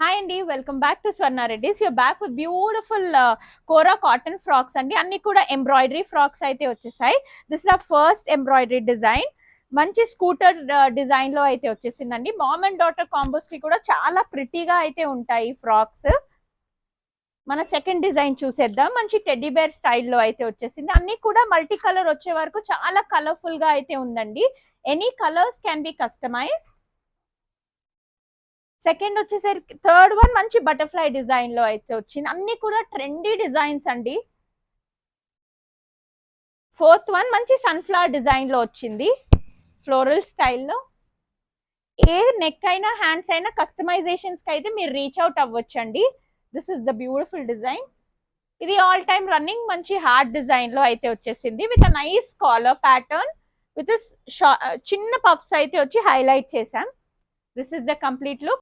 Hi అండి, welcome back to Swarna Reddy's. You're back with beautiful kora cotton frocks అండి. అన్ని కూడా ఎంబ్రాయిడరీ ఫ్రాక్స్ అయితే వచ్చేసాయి. This is a first embroidery design. మంచి స్కూటర్ డిజైన్ లో అయితే వచ్చేసిందండి. మామ్ అండ్ డాటర్ కాంబోస్ కి కూడా చాలా ప్రిటీగా అయితే ఉంటాయి ఫ్రాక్స్. మన సెకండ్ డిజైన్ చూసేద్దాం. మంచి టెడ్డీ బేర్ స్టైల్లో అయితే వచ్చేసింది. అన్ని కూడా మల్టీ కలర్ వచ్చే వరకు చాలా కలర్ఫుల్ గా అయితే ఉందండి. Any colours can be customise. Second వచ్చేసరికి థర్డ్ వన్ మంచి బటర్ఫ్లై డిజైన్ లో అయితే వచ్చింది. అన్ని కూడా ట్రెండీ డిజైన్స్ అండి. ఫోర్త్ వన్ మంచి సన్ఫ్లవర్ డిజైన్ లో వచ్చింది, ఫ్లోరల్ స్టైల్లో. ఏ నెక్ అయినా హ్యాండ్స్ అయినా కస్టమైజేషన్స్ కి అయితే మీరు రీచ్ అవుట్ అవ్వచ్చండి. This is the beautiful design. ఇది ఆల్ టైమ్ రన్నింగ్ మంచి హార్డ్ డిజైన్ లో అయితే వచ్చేసింది with a nice collar pattern with చిన్న పఫ్స్ అయితే వచ్చి హైలైట్ చేశాం. This is the complete look.